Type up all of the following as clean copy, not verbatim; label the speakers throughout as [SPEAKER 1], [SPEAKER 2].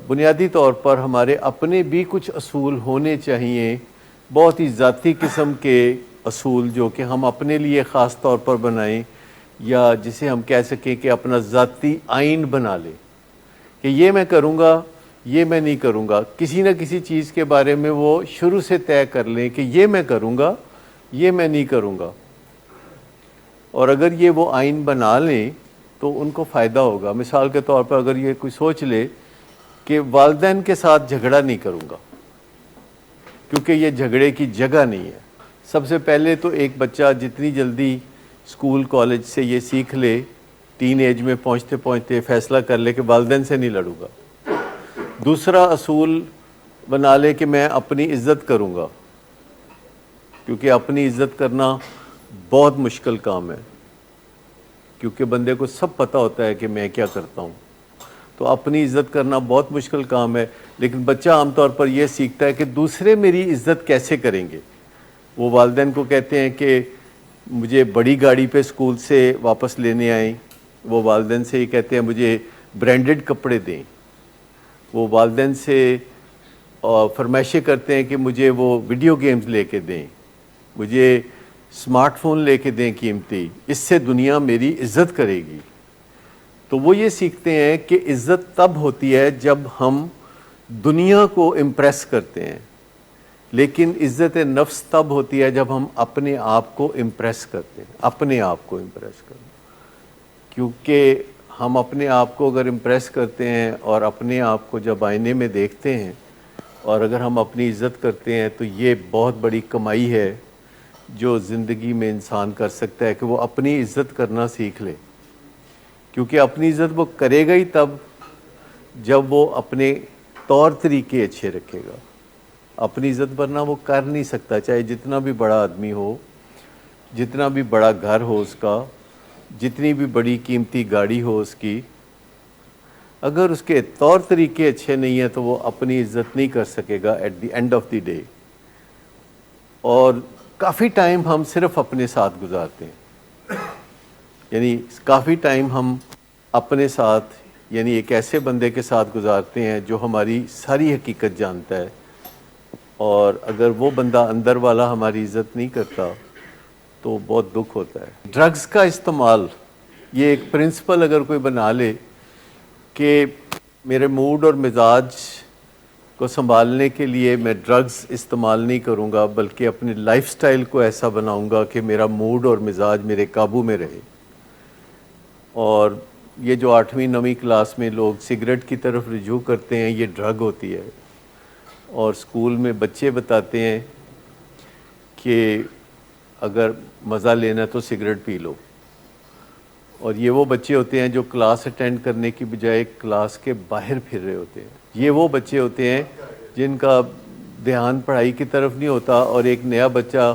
[SPEAKER 1] بنیادی طور پر ہمارے اپنے بھی کچھ اصول ہونے چاہیے، بہت ہی ذاتی قسم کے اصول جو کہ ہم اپنے لیے خاص طور پر بنائیں، یا جسے ہم کہہ سکیں کہ اپنا ذاتی آئین بنا لیں کہ یہ میں کروں گا، یہ میں نہیں کروں گا۔ کسی نہ کسی چیز کے بارے میں وہ شروع سے طے کر لیں کہ یہ میں کروں گا، یہ میں نہیں کروں گا، اور اگر یہ وہ آئین بنا لیں تو ان کو فائدہ ہوگا۔ مثال کے طور پر اگر یہ کوئی سوچ لے کہ والدین کے ساتھ جھگڑا نہیں کروں گا کیونکہ یہ جھگڑے کی جگہ نہیں ہے۔ سب سے پہلے تو ایک بچہ جتنی جلدی اسکول کالج سے یہ سیکھ لے، ٹین ایج میں پہنچتے پہنچتے فیصلہ کر لے کہ والدین سے نہیں لڑوں گا۔ دوسرا اصول بنا لے کہ میں اپنی عزت کروں گا، کیونکہ اپنی عزت کرنا بہت مشکل کام ہے، کیونکہ بندے کو سب پتہ ہوتا ہے کہ میں کیا کرتا ہوں، تو اپنی عزت کرنا بہت مشکل کام ہے۔ لیکن بچہ عام طور پر یہ سیکھتا ہے کہ دوسرے میری عزت کیسے کریں گے۔ وہ والدین کو کہتے ہیں کہ مجھے بڑی گاڑی پہ اسکول سے واپس لینے آئیں، وہ والدین سے یہ کہتے ہیں مجھے برانڈڈ کپڑے دیں، وہ والدین سے فرمائشیں کرتے ہیں کہ مجھے وہ ویڈیو گیمز لے کے دیں، مجھے اسمارٹ فون لے کے دیں قیمتی، اس سے دنیا میری عزت کرے گی۔ تو وہ یہ سیکھتے ہیں کہ عزت تب ہوتی ہے جب ہم دنیا کو امپریس کرتے ہیں، لیکن عزت نفس تب ہوتی ہے جب ہم اپنے آپ کو امپریس کرتے ہیں، اپنے آپ کو امپریس کرتے ہیں۔ کیونکہ ہم اپنے آپ کو اگر امپریس کرتے ہیں اور اپنے آپ کو جب آئینے میں دیکھتے ہیں اور اگر ہم اپنی عزت کرتے ہیں تو یہ بہت بڑی کمائی ہے جو زندگی میں انسان کر سکتا ہے، کہ وہ اپنی عزت کرنا سیکھ لے۔ کیونکہ اپنی عزت وہ کرے گا ہی تب جب وہ اپنے طور طریقے اچھے رکھے گا۔ اپنی عزت ورنہ وہ کر نہیں سکتا، چاہے جتنا بھی بڑا آدمی ہو، جتنا بھی بڑا گھر ہو اس کا، جتنی بھی بڑی قیمتی گاڑی ہو اس کی، اگر اس کے طور طریقے اچھے نہیں ہیں تو وہ اپنی عزت نہیں کر سکے گا at the end of the day. اور کافی ٹائم ہم صرف اپنے ساتھ گزارتے ہیں، یعنی کافی ٹائم ہم اپنے ساتھ، یعنی ایک ایسے بندے کے ساتھ گزارتے ہیں جو ہماری ساری حقیقت جانتا ہے، اور اگر وہ بندہ اندر والا ہماری عزت نہیں کرتا تو بہت دکھ ہوتا ہے۔ ڈرگز کا استعمال، یہ ایک پرنسپل اگر کوئی بنا لے کہ میرے موڈ اور مزاج کو سنبھالنے کے لیے میں ڈرگز استعمال نہیں کروں گا، بلکہ اپنے لائف سٹائل کو ایسا بناؤں گا کہ میرا موڈ اور مزاج میرے قابو میں رہے۔ اور یہ جو 8ویں 9ویں کلاس میں لوگ سگریٹ کی طرف رجوع کرتے ہیں، یہ ڈرگ ہوتی ہے۔ اور اسکول میں بچے بتاتے ہیں کہ اگر مزہ لینا تو سگریٹ پی لو، اور یہ وہ بچے ہوتے ہیں جو کلاس اٹینڈ کرنے کی بجائے کلاس کے باہر پھر رہے ہوتے ہیں۔ یہ وہ بچے ہوتے ہیں جن کا دھیان پڑھائی کی طرف نہیں ہوتا، اور ایک نیا بچہ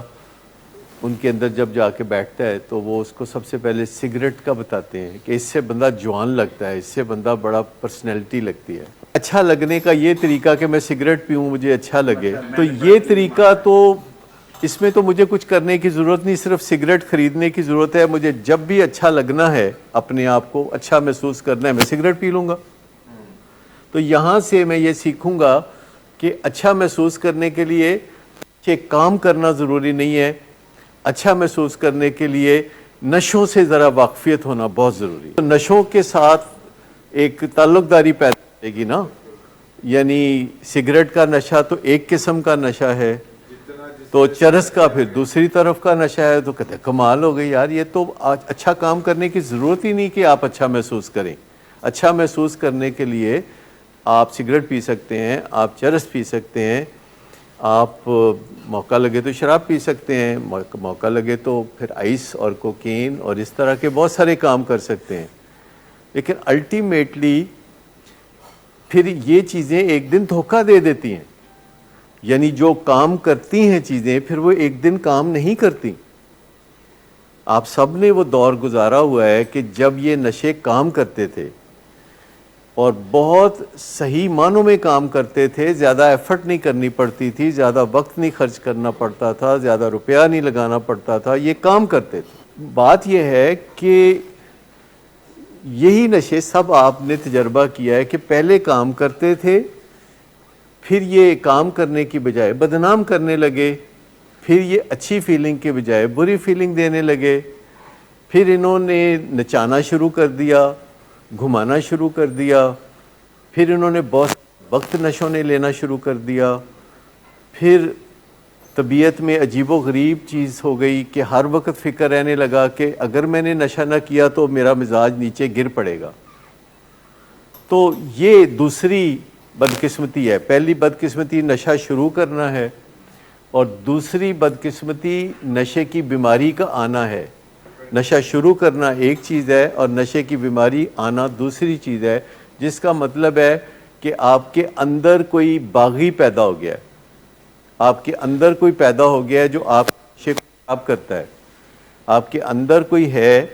[SPEAKER 1] ان کے اندر جب جا کے بیٹھتا ہے تو وہ اس کو سب سے پہلے سگریٹ کا بتاتے ہیں کہ اس سے بندہ جوان لگتا ہے، اس سے بندہ بڑا پرسنالٹی لگتی ہے۔ اچھا لگنے کا یہ طریقہ کہ میں سگریٹ پیوں مجھے اچھا لگے، تو یہ طریقہ تو اس میں تو مجھے کچھ کرنے کی ضرورت نہیں، صرف سگریٹ خریدنے کی ضرورت ہے۔ مجھے جب بھی اچھا لگنا ہے، اپنے آپ کو اچھا محسوس کرنا ہے، میں سگریٹ پی لوں گا۔ تو یہاں سے میں یہ سیکھوں گا کہ اچھا محسوس کرنے کے لیے اچھے کام کرنا ضروری نہیں ہے، اچھا محسوس کرنے کے لیے نشوں سے ذرا واقفیت ہونا بہت ضروری ہے۔ تو نشوں کے ساتھ ایک تعلق داری پیدا ہوگی گی نا، یعنی سگریٹ کا نشہ تو ایک قسم کا نشہ ہے، تو چرس کا پھر دوسری طرف کا نشہ ہے، تو کہتے ہیں کمال ہو گئی یار، یہ تو اچھا کام کرنے کی ضرورت ہی نہیں کہ آپ اچھا محسوس کریں۔ اچھا محسوس کرنے کے لیے آپ سگریٹ پی سکتے ہیں، آپ چرس پی سکتے ہیں، آپ موقع لگے تو شراب پی سکتے ہیں، موقع لگے تو پھر آئس اور کوکین اور اس طرح کے بہت سارے کام کر سکتے ہیں۔ لیکن الٹیمیٹلی پھر یہ چیزیں ایک دن دھوکہ دے دیتی ہیں، یعنی جو کام کرتی ہیں چیزیں پھر وہ ایک دن کام نہیں کرتی۔ آپ سب نے وہ دور گزارا ہوا ہے کہ جب یہ نشے کام کرتے تھے اور بہت صحیح معنوں میں کام کرتے تھے، زیادہ ایفرٹ نہیں کرنی پڑتی تھی، زیادہ وقت نہیں خرچ کرنا پڑتا تھا، زیادہ روپیہ نہیں لگانا پڑتا تھا، یہ کام کرتے تھے۔ بات یہ ہے کہ یہی نشے سب آپ نے تجربہ کیا ہے کہ پہلے کام کرتے تھے، پھر یہ کام کرنے کی بجائے بدنام کرنے لگے، پھر یہ اچھی فیلنگ کے بجائے بری فیلنگ دینے لگے، پھر انہوں نے نچانا شروع کر دیا، گھمانا شروع کر دیا، پھر انہوں نے بہت وقت نشوں نے لینا شروع کر دیا، پھر طبیعت میں عجیب و غریب چیز ہو گئی کہ ہر وقت فکر رہنے لگا کہ اگر میں نے نشہ نہ کیا تو میرا مزاج نیچے گر پڑے گا۔ تو یہ دوسری بدقسمتی ہے۔ پہلی بدقسمتی نشہ شروع کرنا ہے، اور دوسری بدقسمتی نشے کی بیماری کا آنا ہے۔ نشہ شروع کرنا ایک چیز ہے اور نشے کی بیماری آنا دوسری چیز ہے، جس کا مطلب ہے کہ آپ کے اندر کوئی باغی پیدا ہو گیا ہے، آپ کے اندر کوئی پیدا ہو گیا ہے جو آپ نشے کو خراب کرتا ہے۔ آپ کے اندر کوئی ہے،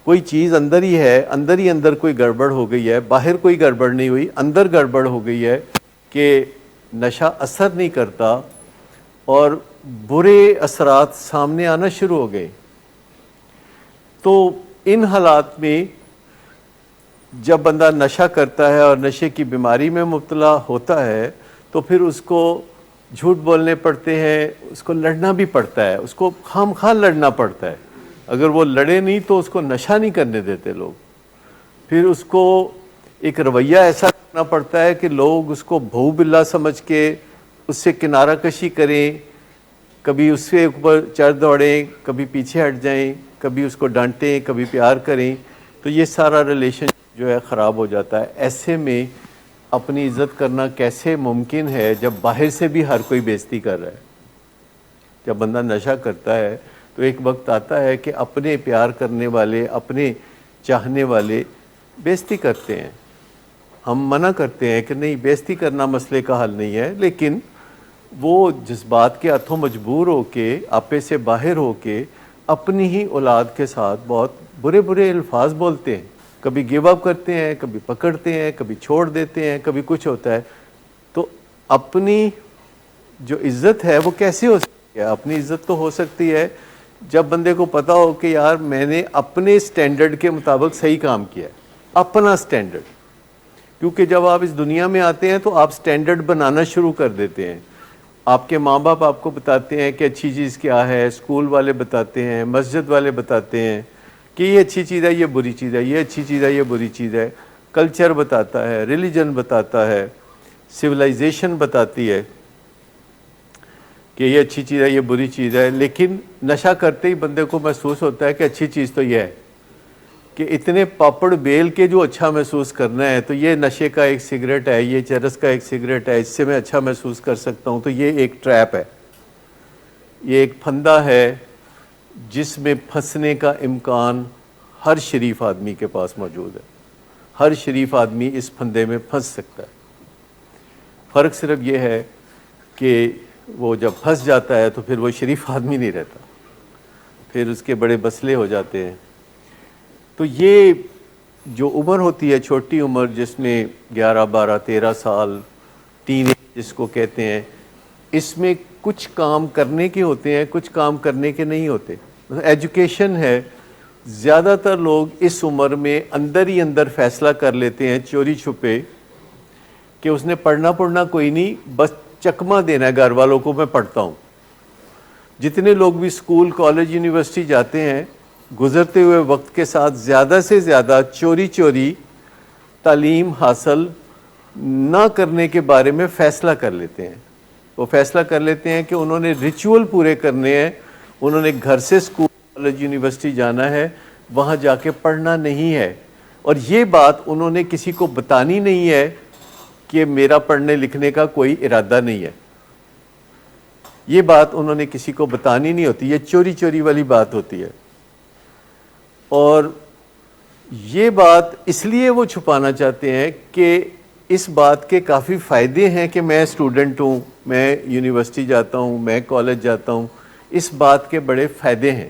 [SPEAKER 1] کوئی چیز اندر ہی ہے، اندر ہی اندر کوئی گڑبڑ ہو گئی ہے، باہر کوئی گڑبڑ نہیں ہوئی، اندر گڑبڑ ہو گئی ہے کہ نشہ اثر نہیں کرتا اور برے اثرات سامنے آنا شروع ہو گئے۔ تو ان حالات میں جب بندہ نشہ کرتا ہے اور نشے کی بیماری میں مبتلا ہوتا ہے تو پھر اس کو جھوٹ بولنے پڑتے ہیں، اس کو لڑنا بھی پڑتا ہے، اس کو خام خواہ لڑنا پڑتا ہے۔ اگر وہ لڑے نہیں تو اس کو نشہ نہیں کرنے دیتے لوگ۔ پھر اس کو ایک رویہ ایسا کرنا پڑتا ہے کہ لوگ اس کو بھو بلا سمجھ کے اس سے کنارہ کشی کریں، کبھی اس کے اوپر چڑھ دوڑیں، کبھی پیچھے ہٹ جائیں، کبھی اس کو ڈانٹیں، کبھی پیار کریں، تو یہ سارا ریلیشن جو ہے خراب ہو جاتا ہے۔ ایسے میں اپنی عزت کرنا کیسے ممکن ہے جب باہر سے بھی ہر کوئی بے عزتی کر رہا ہے؟ جب بندہ نشہ کرتا ہے تو ایک وقت آتا ہے کہ اپنے پیار کرنے والے، اپنے چاہنے والے بے عزتی کرتے ہیں۔ ہم منع کرتے ہیں کہ نہیں، بے عزتی کرنا مسئلے کا حل نہیں ہے، لیکن وہ جذبات کے ہاتھوں مجبور ہو کے، آپے سے باہر ہو کے اپنی ہی اولاد کے ساتھ بہت برے برے الفاظ بولتے ہیں، کبھی گیو اپ کرتے ہیں، کبھی پکڑتے ہیں، کبھی چھوڑ دیتے ہیں، کبھی کچھ ہوتا ہے۔ تو اپنی جو عزت ہے وہ کیسے ہو سکتی ہے؟ اپنی عزت تو ہو سکتی ہے جب بندے کو پتا ہو کہ یار میں نے اپنے سٹینڈرڈ کے مطابق صحیح کام کیا ہے، اپنا سٹینڈرڈ۔ کیونکہ جب آپ اس دنیا میں آتے ہیں تو آپ سٹینڈرڈ بنانا شروع کر دیتے ہیں۔ آپ کے ماں باپ آپ کو بتاتے ہیں کہ اچھی چیز کیا ہے، اسکول والے بتاتے ہیں، مسجد والے بتاتے ہیں کہ یہ اچھی چیز ہے، یہ بری چیز ہے، یہ اچھی چیز ہے، یہ بری چیز ہے۔ کلچر بتاتا ہے، ریلیجن بتاتا ہے، سویلائزیشن بتاتی ہے کہ یہ اچھی چیز ہے، یہ بری چیز ہے۔ لیکن نشہ کرتے ہی بندے کو محسوس ہوتا ہے کہ اچھی چیز تو یہ ہے کہ اتنے پاپڑ بیل کے جو اچھا محسوس کرنا ہے، تو یہ نشے کا ایک سگریٹ ہے، یہ چرس کا ایک سگریٹ ہے، اس سے میں اچھا محسوس کر سکتا ہوں۔ تو یہ ایک ٹریپ ہے، یہ ایک پھندا ہے جس میں پھنسنے کا امکان ہر شریف آدمی کے پاس موجود ہے۔ ہر شریف آدمی اس پھندے میں پھنس سکتا ہے۔ فرق صرف یہ ہے کہ وہ جب پھنس جاتا ہے تو پھر وہ شریف آدمی نہیں رہتا، پھر اس کے بڑے مسئلے ہو جاتے ہیں۔ تو یہ جو عمر ہوتی ہے، چھوٹی عمر، جس میں 11 12 13 سال، ٹین ایج جس کو کہتے ہیں، اس میں کچھ کام کرنے کے ہوتے ہیں، کچھ کام کرنے کے نہیں ہوتے۔ ایجوکیشن ہے، زیادہ تر لوگ اس عمر میں اندر ہی اندر فیصلہ کر لیتے ہیں چوری چھپے کہ اس نے پڑھنا کوئی نہیں، بس چکمہ دینا ہے گھر والوں کو میں پڑھتا ہوں۔ جتنے لوگ بھی اسکول، کالج، یونیورسٹی جاتے ہیں، گزرتے ہوئے وقت کے ساتھ زیادہ سے زیادہ چوری تعلیم حاصل نہ کرنے کے بارے میں فیصلہ کر لیتے ہیں۔ وہ فیصلہ کر لیتے ہیں کہ انہوں نے ریچول پورے کرنے ہیں، انہوں نے گھر سے اسکول، کالج، یونیورسٹی جانا ہے، وہاں جا کے پڑھنا نہیں ہے۔ اور یہ بات انہوں نے کسی کو بتانی نہیں ہے کہ میرا پڑھنے لکھنے کا کوئی ارادہ نہیں ہے۔ یہ بات انہوں نے کسی کو بتانی نہیں ہوتی، یہ چوری والی بات ہوتی ہے۔ اور یہ بات اس لیے وہ چھپانا چاہتے ہیں کہ اس بات کے کافی فائدے ہیں کہ میں اسٹوڈنٹ ہوں، میں یونیورسٹی جاتا ہوں، میں کالج جاتا ہوں، اس بات کے بڑے فائدے ہیں۔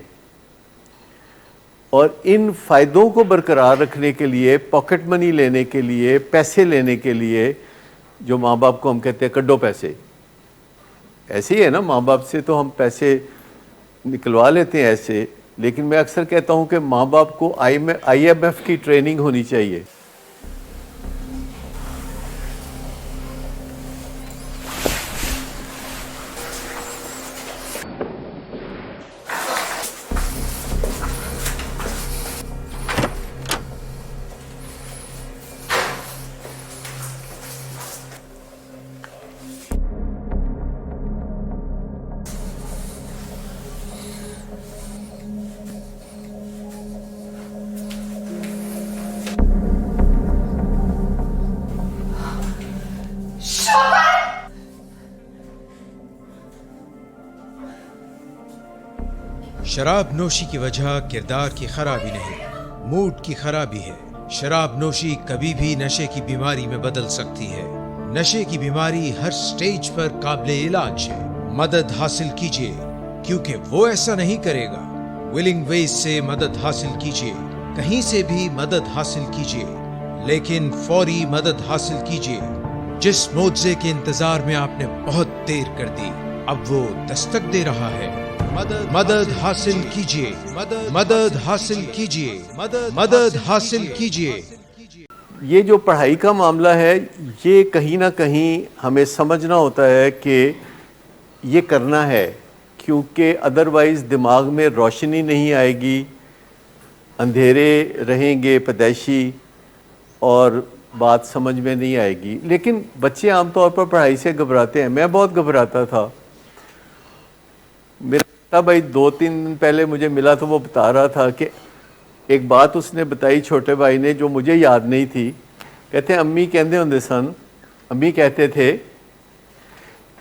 [SPEAKER 1] اور ان فائدوں کو برقرار رکھنے کے لیے، پاکٹ منی لینے کے لیے، پیسے لینے کے لیے، جو ماں باپ کو ہم کہتے ہیں کڈو پیسے، ایسے ہی ہے نا، ماں باپ سے تو ہم پیسے نکلوا لیتے ہیں ایسے، لیکن میں اکثر کہتا ہوں کہ ماں باپ کو IMF کی ٹریننگ ہونی چاہیے.
[SPEAKER 2] شراب نوشی کی وجہ کردار کی خرابی نہیں، موڈ کی خرابی ہے. شراب نوشی کبھی بھی نشے کی بیماری میں بدل سکتی ہے. نشے کی بیماری ہر سٹیج پر قابل علاج ہے. مدد حاصل کیجیے کیونکہ وہ ایسا نہیں کرے گا. ولنگ ویز سے مدد حاصل کیجیے، کہیں سے بھی مدد حاصل کیجیے، لیکن فوری مدد حاصل کیجیے. جس معجزے کے انتظار میں آپ نے بہت دیر کر دی، اب وہ دستک دے رہا ہے. مدد حاصل کیجیے، مدد حاصل کیجیے، مدد حاصل کیجیے.
[SPEAKER 1] یہ جو پڑھائی کا معاملہ ہے، یہ کہیں نہ کہیں ہمیں سمجھنا ہوتا ہے کہ یہ کرنا ہے، کیونکہ ادروائز دماغ میں روشنی نہیں آئے گی، اندھیرے رہیں گے پیدائشی، اور بات سمجھ میں نہیں آئے گی. لیکن بچے عام طور پر پڑھائی سے گھبراتے ہیں. میں بہت گھبراتا تھا. میرا بھائی 2-3 دن پہلے مجھے ملا تو وہ بتا رہا تھا کہ ایک بات اس نے بتائی چھوٹے بھائی نے جو مجھے یاد نہیں تھی. کہتے ہیں امی کہندے ہوندے سن، امی کہتے تھے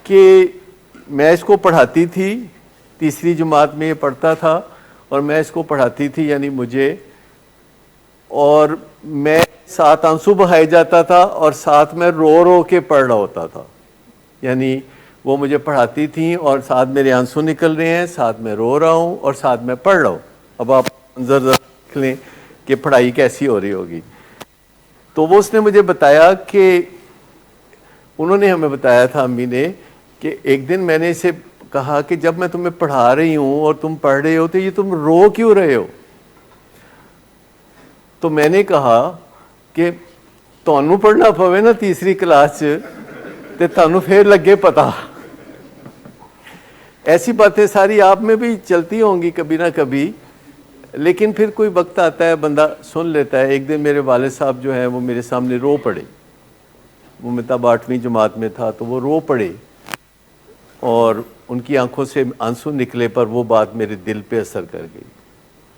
[SPEAKER 1] کہ میں اس کو پڑھاتی تھی، تیسری جماعت میں یہ پڑھتا تھا اور میں اس کو پڑھاتی تھی یعنی مجھے، اور میں ساتھ آنسو بہائے جاتا تھا اور ساتھ میں رو رو کے پڑھ رہا ہوتا تھا. یعنی وہ مجھے پڑھاتی تھیں اور ساتھ میرے آنسو نکل رہے ہیں، ساتھ میں رو رہا ہوں اور ساتھ میں پڑھ رہا ہوں. اب آپ منظر دیکھ لیں کہ پڑھائی کیسی ہو رہی ہوگی. تو وہ اس نے مجھے بتایا کہ انہوں نے ہمیں بتایا تھا امی نے کہ ایک دن میں نے اسے کہا کہ جب میں تمہیں پڑھا رہی ہوں اور تم پڑھ رہے ہو تو یہ تم رو کیوں رہے ہو؟ تو میں نے کہا کہ تانوں پڑھنا پوے نا تیسری کلاس چ تے تانوں پھر لگے پتا. ایسی باتیں ساری آپ میں بھی چلتی ہوں گی کبھی نہ کبھی، لیکن پھر کوئی وقت آتا ہے بندہ سن لیتا ہے. ایک دن میرے والد صاحب جو ہیں وہ میرے سامنے رو پڑے. وہ میں تب 8ویں جماعت میں تھا تو وہ رو پڑے اور ان کی آنکھوں سے آنسو نکلے، پر وہ بات میرے دل پہ اثر کر گئی.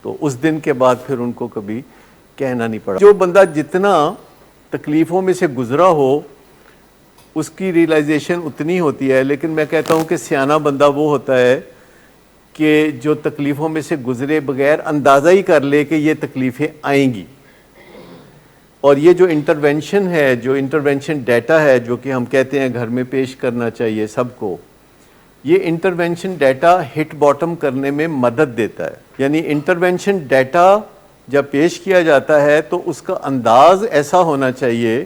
[SPEAKER 1] تو اس دن کے بعد پھر ان کو کبھی کہنا نہیں پڑا. جو بندہ جتنا تکلیفوں میں سے گزرا ہو اس کی ریئلائزیشن اتنی ہوتی ہے. لیکن میں کہتا ہوں کہ سیانہ بندہ وہ ہوتا ہے کہ جو تکلیفوں میں سے گزرے بغیر اندازہ ہی کر لے کہ یہ تکلیفیں آئیں گی. اور یہ جو انٹرونشن ہے، جو انٹرونشن ڈیٹا ہے جو کہ ہم کہتے ہیں گھر میں پیش کرنا چاہیے سب کو، یہ انٹرونشن ڈیٹا ہٹ باٹم کرنے میں مدد دیتا ہے. یعنی انٹرونشن ڈیٹا جب پیش کیا جاتا ہے تو اس کا انداز ایسا ہونا چاہیے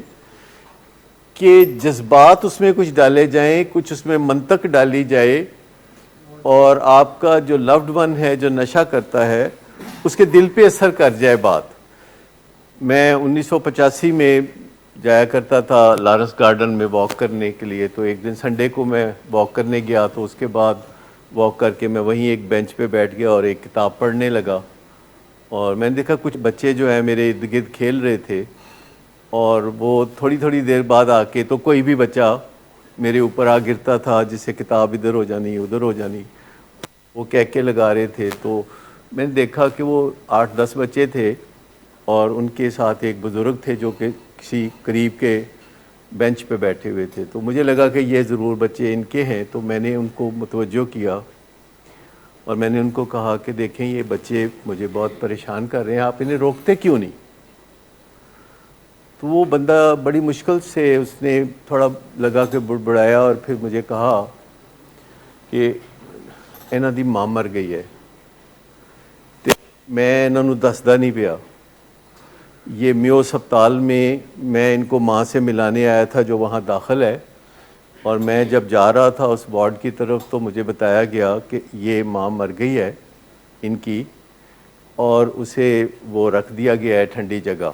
[SPEAKER 1] کہ جذبات اس میں کچھ ڈالے جائیں، کچھ اس میں منطق ڈالی جائے، اور آپ کا جو لوڈ ون ہے جو نشہ کرتا ہے اس کے دل پہ اثر کر جائے بات. میں 1985 میں جایا کرتا تھا لارنس گارڈن میں واک کرنے کے لیے. تو ایک دن سنڈے کو میں واک کرنے گیا تو اس کے بعد واک کر کے میں وہیں ایک بینچ پہ بیٹھ گیا اور ایک کتاب پڑھنے لگا. اور میں نے دیکھا کچھ بچے جو ہیں میرے ارد گرد کھیل رہے تھے، اور وہ تھوڑی دیر بعد آ کے تو کوئی بھی بچہ میرے اوپر آ گرتا تھا، جس سے کتاب ادھر ہو جانی ادھر ہو جانی. وہ کہکے لگا رہے تھے. تو میں نے دیکھا کہ وہ 8-10 بچے تھے اور ان کے ساتھ ایک بزرگ تھے جو کہ کسی قریب کے بینچ پہ بیٹھے ہوئے تھے. تو مجھے لگا کہ یہ ضرور بچے ان کے ہیں. تو میں نے ان کو متوجہ کیا اور میں نے ان کو کہا کہ دیکھیں یہ بچے مجھے بہت پریشان کر رہے ہیں، آپ انہیں روکتے کیوں نہیں؟ تو وہ بندہ بڑی مشکل سے اس نے تھوڑا لگا کہ بڑبڑایا اور پھر مجھے کہا کہ انہاں دی ماں مر گئی ہے. میں انہوں نے دسدا نہیں پیا. یہ میو ہسپتال میں ان کو ماں سے ملانے آیا تھا جو وہاں داخل ہے، اور میں جب جا رہا تھا اس وارڈ کی طرف تو مجھے بتایا گیا کہ یہ ماں مر گئی ہے ان کی. اور اسے وہ رکھ دیا گیا ہے ٹھنڈی جگہ.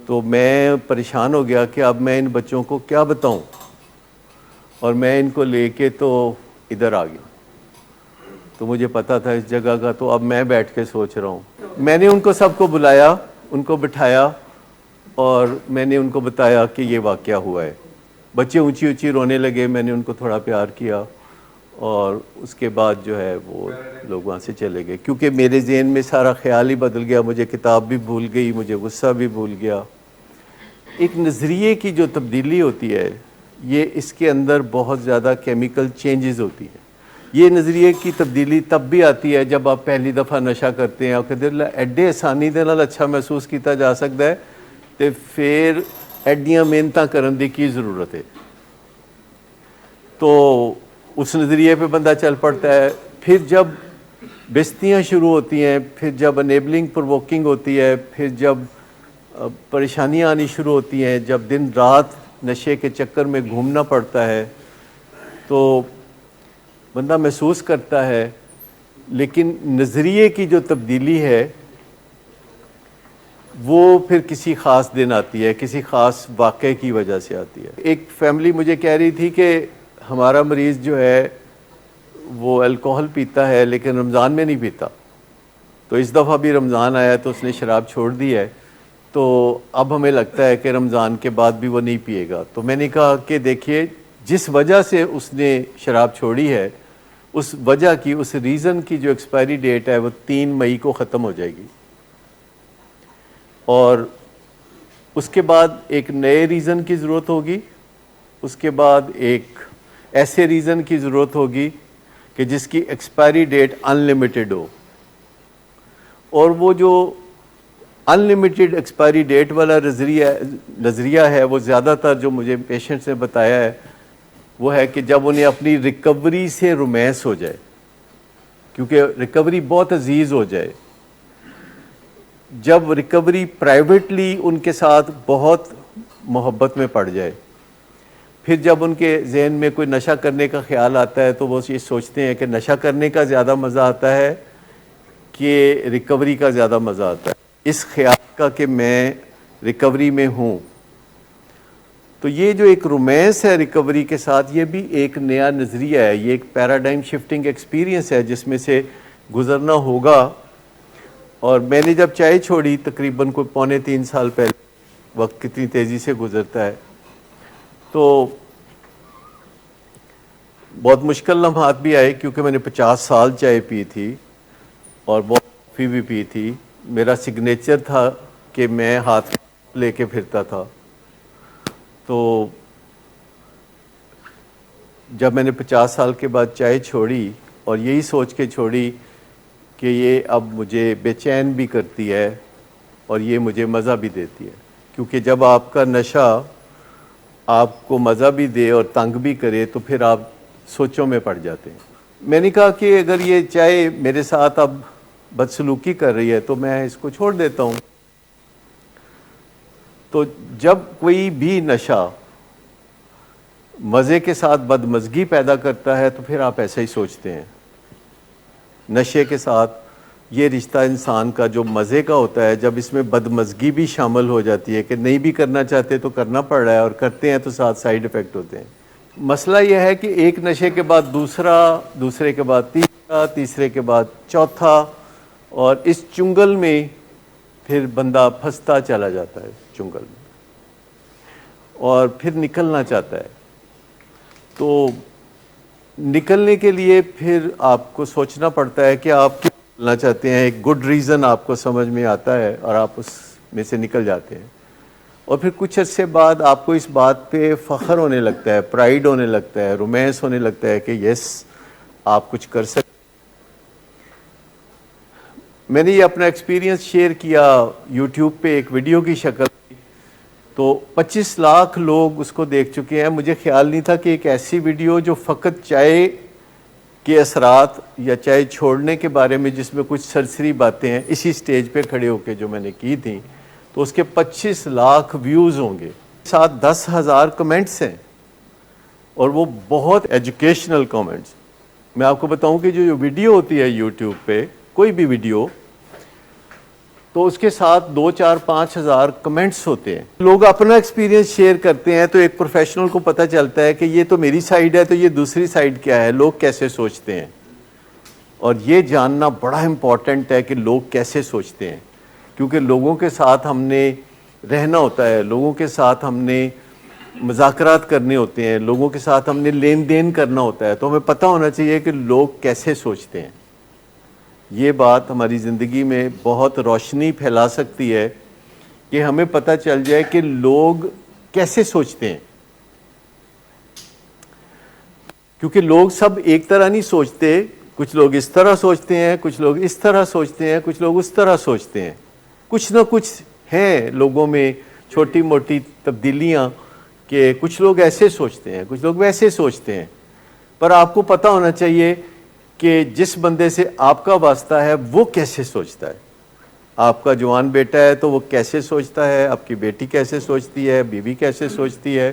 [SPEAKER 1] تو میں پریشان ہو گیا کہ اب میں ان بچوں کو کیا بتاؤں, اور میں ان کو لے کے تو ادھر آ گیا. تو مجھے پتا تھا اس جگہ کا, تو اب میں بیٹھ کے سوچ رہا ہوں. میں نے ان کو سب کو بلایا, ان کو بٹھایا, اور میں نے ان کو بتایا کہ یہ واقعہ ہوا ہے. بچے اونچی اونچی رونے لگے, میں نے ان کو تھوڑا پیار کیا, اور اس کے بعد جو ہے وہ لوگ وہاں سے چلے گئے, کیونکہ میرے ذہن میں سارا خیال ہی بدل گیا. مجھے کتاب بھی بھول گئی, مجھے غصہ بھی بھول گیا. ایک نظریے کی جو تبدیلی ہوتی ہے, یہ اس کے اندر بہت زیادہ کیمیکل چینجز ہوتی ہیں. یہ نظریے کی تبدیلی تب بھی آتی ہے جب آپ پہلی دفعہ نشہ کرتے ہیں اور کہ دل ایڈے آسانی دے نال اچھا محسوس کیتا جا سکتا ہے, تو پھر ایڈیاں محنتاں کرن دی کی ضرورت ہے. تو اس نظریے پہ بندہ چل پڑتا ہے. پھر جب بستیاں شروع ہوتی ہیں, پھر جب انیبلنگ پرووکنگ ہوتی ہے, پھر جب پریشانیاں آنی شروع ہوتی ہیں, جب دن رات نشے کے چکر میں گھومنا پڑتا ہے, تو بندہ محسوس کرتا ہے. لیکن نظریے کی جو تبدیلی ہے وہ پھر کسی خاص دن آتی ہے, کسی خاص واقعے کی وجہ سے آتی ہے. ایک فیملی مجھے کہہ رہی تھی کہ ہمارا مریض جو ہے وہ الکوہل پیتا ہے لیکن رمضان میں نہیں پیتا, تو اس دفعہ بھی رمضان آیا تو اس نے شراب چھوڑ دی ہے, تو اب ہمیں لگتا ہے کہ رمضان کے بعد بھی وہ نہیں پیے گا. تو میں نے کہا کہ دیکھیے, جس وجہ سے اس نے شراب چھوڑی ہے, اس وجہ کی, اس ریزن کی جو ایکسپائری ڈیٹ ہے وہ 3 مئی کو ختم ہو جائے گی, اور اس کے بعد ایک نئے ریزن کی ضرورت ہوگی. اس کے بعد ایک ایسے ریزن کی ضرورت ہوگی کہ جس کی ایکسپائری ڈیٹ ان لمیٹڈ ہو. اور وہ جو ان لمیٹڈ ایکسپائری ڈیٹ والا نظریہ ہے, وہ زیادہ تر جو مجھے پیشنٹس نے بتایا ہے وہ ہے کہ جب انہیں اپنی ریکوری سے رومانس ہو جائے, کیونکہ ریکوری بہت عزیز ہو جائے, جب ریکوری پرائیویٹلی ان کے ساتھ بہت محبت میں پڑ جائے, پھر جب ان کے ذہن میں کوئی نشہ کرنے کا خیال آتا ہے تو وہ یہ سوچتے ہیں کہ نشہ کرنے کا زیادہ مزہ آتا ہے کہ ریکوری کا زیادہ مزہ آتا ہے. اس خیال کا کہ میں ریکوری میں ہوں, تو یہ جو ایک رومانس ہے ریکوری کے ساتھ, یہ بھی ایک نیا نظریہ ہے, یہ ایک پیراڈائم شفٹنگ ایکسپیرینس ہے جس میں سے گزرنا ہوگا. اور میں نے جب چائے چھوڑی تقریباً کوئی 2.25 سال پہلے, وقت کتنی تیزی سے گزرتا ہے, تو بہت مشکل لمحات بھی آئے, کیونکہ میں نے 50 سال چائے پی تھی اور بہت کافی بھی پی تھی. میرا سگنیچر تھا کہ میں ہاتھ لے کے پھرتا تھا. تو جب میں نے 50 سال کے بعد چائے چھوڑی, اور یہی سوچ کے چھوڑی کہ یہ اب مجھے بے چین بھی کرتی ہے اور یہ مجھے مزہ بھی دیتی ہے, کیونکہ جب آپ کا نشہ آپ کو مزہ بھی دے اور تنگ بھی کرے تو پھر آپ سوچوں میں پڑ جاتے ہیں. میں نے کہا کہ اگر یہ چائے میرے ساتھ اب بدسلوکی کر رہی ہے تو میں اس کو چھوڑ دیتا ہوں. تو جب کوئی بھی نشہ مزے کے ساتھ بدمزگی پیدا کرتا ہے تو پھر آپ ایسا ہی سوچتے ہیں. نشے کے ساتھ یہ رشتہ انسان کا جو مزے کا ہوتا ہے, جب اس میں بدمزگی بھی شامل ہو جاتی ہے کہ نہیں بھی کرنا چاہتے تو کرنا پڑ رہا ہے, اور کرتے ہیں تو ساتھ سائیڈ ایفیکٹ ہوتے ہیں. مسئلہ یہ ہے کہ ایک نشے کے بعد دوسرا, دوسرے کے بعد تیسرا, تیسرے کے بعد چوتھا, اور اس چنگل میں پھر بندہ پھنستا چلا جاتا ہے چنگل میں, اور پھر نکلنا چاہتا ہے. تو نکلنے کے لیے پھر آپ کو سوچنا پڑتا ہے کہ آپ کیا نکلنا چاہتے ہیں. ایک گڈ ریزن آپ کو سمجھ میں آتا ہے اور آپ اس میں سے نکل جاتے ہیں, اور پھر کچھ عرصے بعد آپ کو اس بات پہ فخر ہونے لگتا ہے, پرائیڈ ہونے لگتا ہے, رومانس ہونے لگتا ہے کہ یس آپ کچھ کر سکتے. میں نے یہ اپنا ایکسپیرینس شیئر کیا یوٹیوب پہ ایک ویڈیو کی شکل, تو 25 لاکھ لوگ اس کو دیکھ چکے ہیں. مجھے خیال نہیں تھا کہ ایک ایسی ویڈیو جو فقط چائے کے اثرات یا چائے چھوڑنے کے بارے میں جس میں کچھ سرسری باتیں ہیں, اسی سٹیج پہ کھڑے ہو کے جو میں نے کی تھیں, تو اس کے 25 لاکھ ویوز ہوں گے, ساتھ 10,000 کمنٹس ہیں, اور وہ بہت ایجوکیشنل کمنٹس. میں آپ کو بتاؤں کہ جو ویڈیو ہوتی ہے یوٹیوب پہ, کوئی بھی ویڈیو تو اس کے ساتھ 2 4 5 ہزار کمنٹس ہوتے ہیں. لوگ اپنا ایکسپیرینس شیئر کرتے ہیں تو ایک پروفیشنل کو پتہ چلتا ہے کہ یہ تو میری سائیڈ ہے تو یہ دوسری سائیڈ کیا ہے, لوگ کیسے سوچتے ہیں. اور یہ جاننا بڑا امپورٹنٹ ہے کہ لوگ کیسے سوچتے ہیں, کیونکہ لوگوں کے ساتھ ہم نے رہنا ہوتا ہے, لوگوں کے ساتھ ہم نے مذاکرات کرنے ہوتے ہیں, لوگوں کے ساتھ ہم نے لین دین کرنا ہوتا ہے, تو ہمیں پتہ ہونا چاہیے کہ لوگ کیسے سوچتے ہیں. یہ بات ہماری زندگی میں بہت روشنی پھیلا سکتی ہے کہ ہمیں پتہ چل جائے کہ لوگ کیسے سوچتے ہیں, کیونکہ لوگ سب ایک طرح نہیں سوچتے. کچھ لوگ اس طرح سوچتے ہیں, کچھ لوگ اس طرح سوچتے ہیں, کچھ لوگ اس طرح سوچتے ہیں. کچھ نہ کچھ ہیں لوگوں میں چھوٹی موٹی تبدیلیاں کہ کچھ لوگ ایسے سوچتے ہیں, کچھ لوگ ویسے سوچتے ہیں. پر آپ کو پتہ ہونا چاہیے کہ جس بندے سے آپ کا واسطہ ہے وہ کیسے سوچتا ہے. آپ کا جوان بیٹا ہے تو وہ کیسے سوچتا ہے, آپ کی بیٹی کیسے سوچتی ہے, بیوی کیسے سوچتی ہے,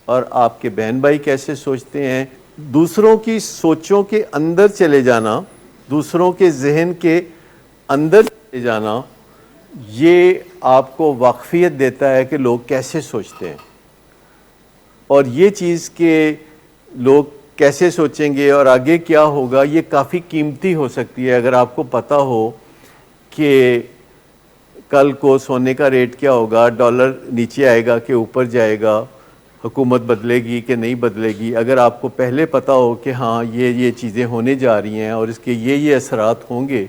[SPEAKER 1] اور آپ کے بہن بھائی کیسے سوچتے ہیں. دوسروں کی سوچوں کے اندر چلے جانا, دوسروں کے ذہن کے اندر چلے جانا, یہ آپ کو واقفیت دیتا ہے کہ لوگ کیسے سوچتے ہیں. اور یہ چیز کہ لوگ کیسے سوچیں گے اور آگے کیا ہوگا, یہ کافی قیمتی ہو سکتی ہے. اگر آپ کو پتہ ہو کہ کل کو سونے کا ریٹ کیا ہوگا, ڈالر نیچے آئے گا کہ اوپر جائے گا, حکومت بدلے گی کہ نہیں بدلے گی, اگر آپ کو پہلے پتہ ہو کہ ہاں یہ چیزیں ہونے جا رہی ہیں اور اس کے یہ اثرات ہوں گے,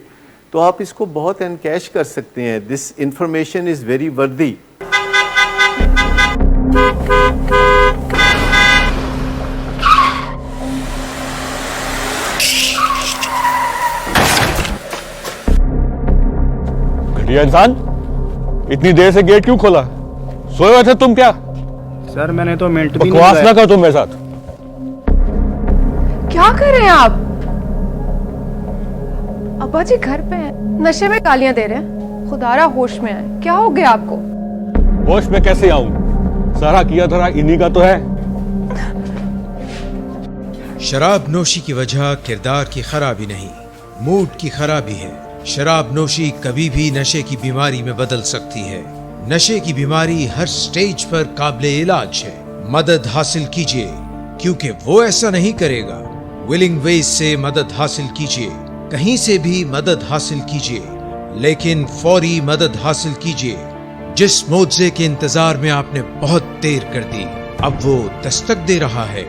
[SPEAKER 1] تو آپ اس کو بہت انکیش کر سکتے ہیں. This information is very worthy.
[SPEAKER 3] گھٹیا انسان, اتنی دیر سے گیٹ کیوں کھولا؟ سوئے ہوئے تھے تم کیا؟
[SPEAKER 4] سر میں نے تو منٹ بھی
[SPEAKER 3] بکواس نہ کر تم میرے ساتھ.
[SPEAKER 5] کیا کر رہے ہیں آپ؟ ابا جی گھر پہ ہیں, نشے میں گالیاں دے رہے ہیں. خدارا ہوش میں آئے, کیا ہو گیا آپ کو؟
[SPEAKER 3] ہوش میں کیسے آؤں؟ سارا کیا دھرا انہی کا تو ہے.
[SPEAKER 2] شراب نوشی کی وجہ کردار کی خرابی نہیں, موڈ کی خرابی ہے. شراب نوشی کبھی بھی نشے کی بیماری میں بدل سکتی ہے. نشے کی بیماری ہر سٹیج پر قابل علاج ہے. مدد حاصل کیجیے, کیونکہ وہ ایسا نہیں کرے گا. ولنگ ویز سے مدد حاصل کیجیے, کہیں سے بھی مدد حاصل کیجیے, لیکن فوری مدد حاصل کیجیے. جس معجزے کے انتظار میں آپ نے بہت دیر کر دی, اب وہ دستک دے رہا ہے.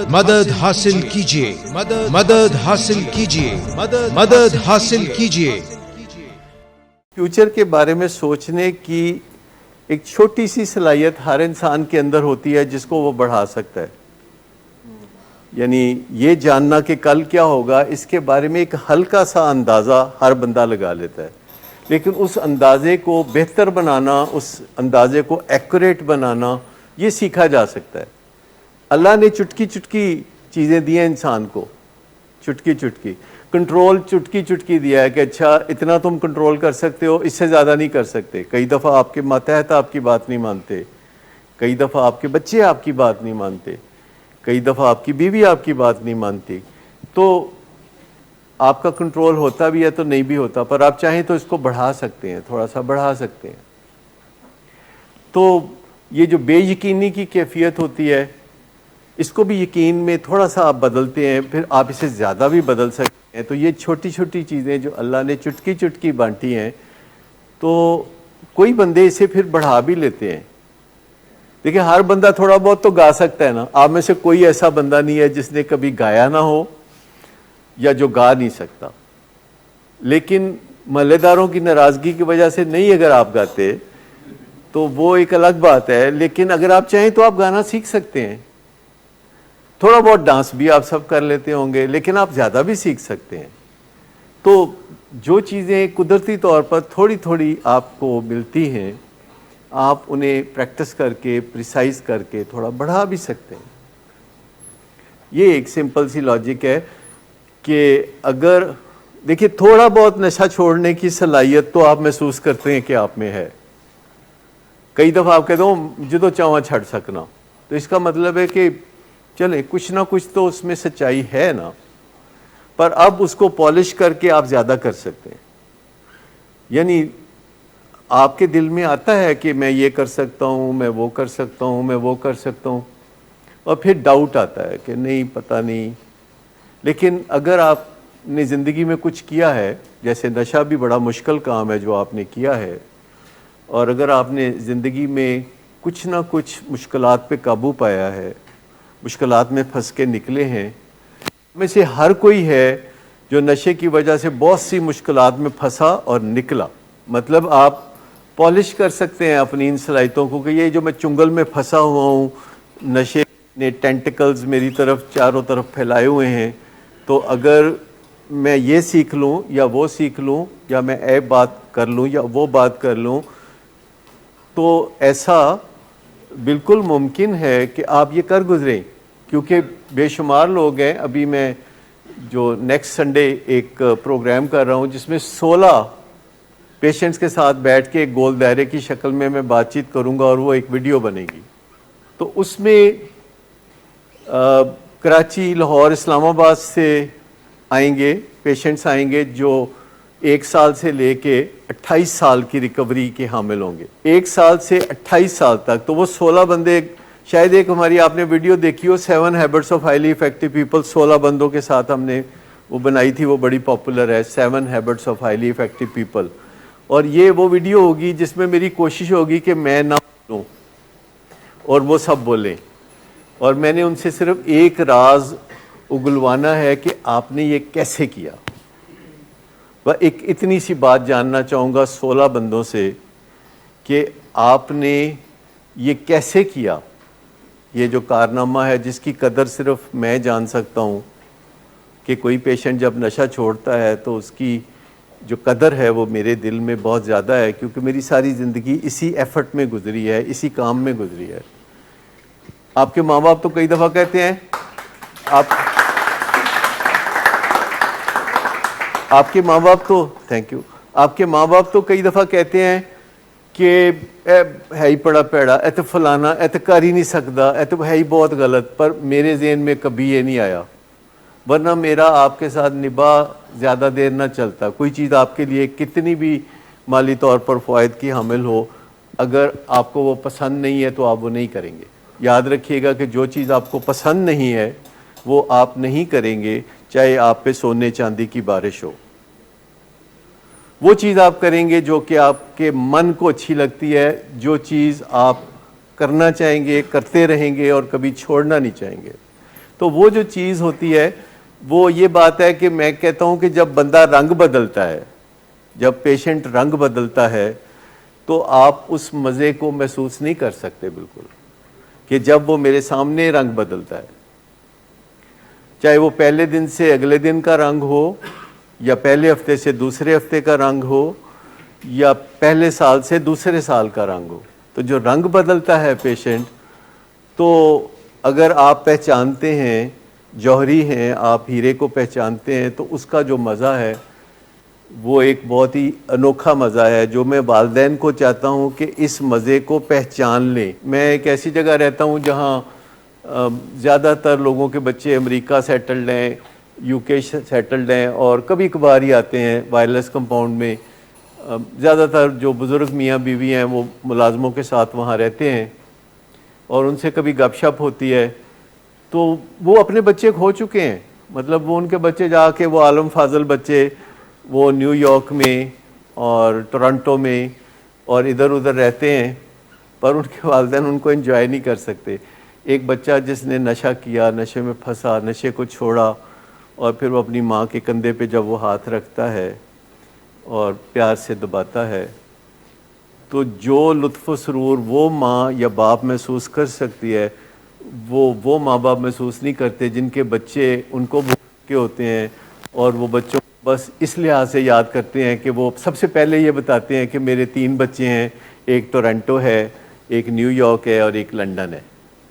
[SPEAKER 2] مدد حاصل کیجیے, مدد حاصل کیجیے, مدد حاصل کیجیے.
[SPEAKER 1] فیوچر کے بارے میں سوچنے کی ایک چھوٹی سی صلاحیت ہر انسان کے اندر ہوتی ہے جس کو وہ بڑھا سکتا ہے. یعنی یہ جاننا کہ کل کیا ہوگا, اس کے بارے میں ایک ہلکا سا اندازہ ہر بندہ لگا لیتا ہے, لیکن اس اندازے کو بہتر بنانا, اس اندازے کو ایکوریٹ بنانا, یہ سیکھا جا سکتا ہے. اللہ نے چٹکی چٹکی چیزیں دی ہیں انسان کو, چٹکی چٹکی کنٹرول چٹکی چٹکی دیا ہے کہ اچھا اتنا تم کنٹرول کر سکتے ہو, اس سے زیادہ نہیں کر سکتے. کئی دفعہ آپ کے ماتحت آپ کی بات نہیں مانتے, کئی دفعہ آپ کے بچے آپ کی بات نہیں مانتے, کئی دفعہ آپ کی بیوی آپ کی بات نہیں مانتی. تو آپ کا کنٹرول ہوتا بھی ہے تو نہیں بھی ہوتا, پر آپ چاہیں تو اس کو بڑھا سکتے ہیں, تھوڑا سا بڑھا سکتے ہیں. تو یہ جو بے یقینی کی کیفیت ہوتی ہے, اس کو بھی یقین میں تھوڑا سا آپ بدلتے ہیں, پھر آپ اسے زیادہ بھی بدل سکتے ہیں. تو یہ چھوٹی چھوٹی چیزیں جو اللہ نے چٹکی چٹکی بانٹی ہیں, تو کوئی بندے اسے پھر بڑھا بھی لیتے ہیں. دیکھیں ہر بندہ تھوڑا بہت تو گا سکتا ہے نا. آپ میں سے کوئی ایسا بندہ نہیں ہے جس نے کبھی گایا نہ ہو یا جو گا نہیں سکتا. لیکن محلے داروں کی ناراضگی کی وجہ سے نہیں اگر آپ گاتے تو وہ ایک الگ بات ہے, لیکن اگر آپ چاہیں تو آپ گانا سیکھ سکتے ہیں. تھوڑا بہت ڈانس بھی آپ سب کر لیتے ہوں گے, لیکن آپ زیادہ بھی سیکھ سکتے ہیں. تو جو چیزیں قدرتی طور پر تھوڑی تھوڑی آپ کو ملتی ہیں, آپ انہیں پریکٹس کر کے, پریسائز کر کے تھوڑا بڑھا بھی سکتے ہیں. یہ ایک سمپل سی لاجک ہے کہ اگر دیکھیے تھوڑا بہت نشہ چھوڑنے کی صلاحیت تو آپ محسوس کرتے ہیں کہ آپ میں ہے. کئی دفعہ آپ کہتے ہو جدو چاواں چھڑ سکنا, تو اس کا مطلب ہے کہ چلیں کچھ نہ کچھ تو اس میں سچائی ہے نا. پر اب اس کو پالش کر کے آپ زیادہ کر سکتے ہیں. یعنی آپ کے دل میں آتا ہے کہ میں یہ کر سکتا ہوں, میں وہ کر سکتا ہوں, میں وہ کر سکتا ہوں, اور پھر ڈاؤٹ آتا ہے کہ نہیں پتہ نہیں. لیکن اگر آپ نے زندگی میں کچھ کیا ہے, جیسے نشہ بھی بڑا مشکل کام ہے جو آپ نے کیا ہے, اور اگر آپ نے زندگی میں کچھ نہ کچھ مشکلات پہ قابو پایا ہے, مشکلات میں پھنس کے نکلے ہیں, میں سے ہر کوئی ہے جو نشے کی وجہ سے بہت سی مشکلات میں پھنسا اور نکلا. مطلب آپ پالش کر سکتے ہیں اپنی ان صلاحیتوں کو کہ یہ جو میں چنگل میں پھنسا ہوا ہوں, نشے نے ٹینٹیکلز میری طرف چاروں طرف پھیلائے ہوئے ہیں, تو اگر میں یہ سیکھ لوں یا وہ سیکھ لوں, یا میں اے بات کر لوں یا وہ بات کر لوں, تو ایسا بالکل ممکن ہے کہ آپ یہ کر گزریں. کیونکہ بے شمار لوگ ہیں. ابھی میں جو نیکسٹ سنڈے ایک پروگرام کر رہا ہوں جس میں 16 پیشنٹس کے ساتھ بیٹھ کے ایک گول دائرے کی شکل میں بات چیت کروں گا, اور وہ ایک ویڈیو بنے گی. تو اس میں کراچی, لاہور, اسلام آباد سے آئیں گے پیشنٹس, آئیں گے جو 1 سال سے لے کے 28 سال کی ریکوری کے حامل ہوں گے. 1 سال سے 28 سال تک. تو وہ 16 بندے, شاید ایک ہماری آپ نے ویڈیو دیکھی ہو 7 habits of highly effective people, 16 بندوں کے ساتھ ہم نے وہ بنائی تھی, وہ بڑی پاپولر ہے, 7 habits of highly effective people. اور یہ وہ ویڈیو ہوگی جس میں میری کوشش ہوگی کہ میں نہ بولوں اور وہ سب بولیں, اور میں نے ان سے صرف ایک راز اگلوانا ہے کہ آپ نے یہ کیسے کیا. ایک اتنی سی بات جاننا چاہوں گا 16 بندوں سے کہ آپ نے یہ کیسے کیا. یہ جو کارنامہ ہے جس کی قدر صرف میں جان سکتا ہوں, کہ کوئی پیشنٹ جب نشہ چھوڑتا ہے تو اس کی جو قدر ہے وہ میرے دل میں بہت زیادہ ہے, کیونکہ میری ساری زندگی اسی ایفرٹ میں گزری ہے, اسی کام میں گزری ہے. آپ کے ماں باپ تو کئی دفعہ کہتے ہیں, آپ کے ماں باپ تو تھینک یو آپ کے ماں باپ تو کئی دفعہ کہتے ہیں کہ ہے ہی پڑا پیڑا, اے تو فلانا, اے تو کر ہی نہیں سکتا, اے تو ہے ہی بہت غلط. پر میرے ذہن میں کبھی یہ نہیں آیا, ورنہ میرا آپ کے ساتھ نباہ زیادہ دیر نہ چلتا. کوئی چیز آپ کے لیے کتنی بھی مالی طور پر فوائد کی حامل ہو, اگر آپ کو وہ پسند نہیں ہے تو آپ وہ نہیں کریں گے. یاد رکھیے گا کہ جو چیز آپ کو پسند نہیں ہے وہ آپ نہیں کریں گے, چاہے آپ پہ سونے چاندی کی بارش ہو. وہ چیز آپ کریں گے جو کہ آپ کے من کو اچھی لگتی ہے, جو چیز آپ کرنا چاہیں گے, کرتے رہیں گے اور کبھی چھوڑنا نہیں چاہیں گے. تو وہ جو چیز ہوتی ہے وہ یہ بات ہے کہ میں کہتا ہوں کہ جب بندہ رنگ بدلتا ہے, جب پیشنٹ رنگ بدلتا ہے, تو آپ اس مزے کو محسوس نہیں کر سکتے بالکل, کہ جب وہ میرے سامنے رنگ بدلتا ہے, چاہے وہ پہلے دن سے اگلے دن کا رنگ ہو, یا پہلے ہفتے سے دوسرے ہفتے کا رنگ ہو, یا پہلے سال سے دوسرے سال کا رنگ ہو. تو جو رنگ بدلتا ہے پیشنٹ, تو اگر آپ پہچانتے ہیں, جوہری ہیں, آپ ہیرے کو پہچانتے ہیں, تو اس کا جو مزہ ہے وہ ایک بہت ہی انوکھا مزہ ہے, جو میں والدین کو چاہتا ہوں کہ اس مزے کو پہچان لیں. میں ایک ایسی جگہ رہتا ہوں جہاں زیادہ تر لوگوں کے بچے امریکہ سیٹلڈ ہیں, یو کے سیٹلڈ ہیں, اور کبھی کبھار ہی آتے ہیں وائرلیس کمپاؤنڈ میں. زیادہ تر جو بزرگ میاں بیوی ہیں وہ ملازموں کے ساتھ وہاں رہتے ہیں, اور ان سے کبھی گپ شپ ہوتی ہے. تو وہ اپنے بچے کھو چکے ہیں, مطلب وہ ان کے بچے جا کے, وہ عالم فاضل بچے, وہ نیو یارک میں اور ٹورنٹو میں اور ادھر ادھر رہتے ہیں, پر ان کے والدین ان کو انجوائے نہیں کر سکتے. ایک بچہ جس نے نشہ کیا, نشے میں پھنسا, نشے کو چھوڑا, اور پھر وہ اپنی ماں کے کندھے پہ جب وہ ہاتھ رکھتا ہے اور پیار سے دباتا ہے, تو جو لطف و سرور وہ ماں یا باپ محسوس کر سکتی ہے, وہ ماں باپ محسوس نہیں کرتے جن کے بچے ان کو بھول کے ہوتے ہیں, اور وہ بچوں کو بس اس لحاظ سے یاد کرتے ہیں کہ وہ سب سے پہلے یہ بتاتے ہیں کہ میرے 3 بچے ہیں, ایک ٹورنٹو ہے, ایک نیو یارک ہے, اور ایک لنڈن ہے.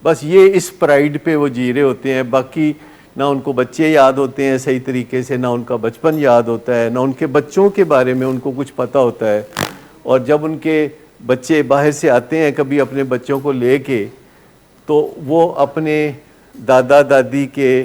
[SPEAKER 1] بس یہ اس پرائیڈ پہ وہ جی رہے ہوتے ہیں. باقی نہ ان کو بچے یاد ہوتے ہیں صحیح طریقے سے, نہ ان کا بچپن یاد ہوتا ہے, نہ ان کے بچوں کے بارے میں ان کو کچھ پتہ ہوتا ہے. اور جب ان کے بچے باہر سے آتے ہیں کبھی اپنے بچوں کو لے کے, تو وہ اپنے دادا دادی کے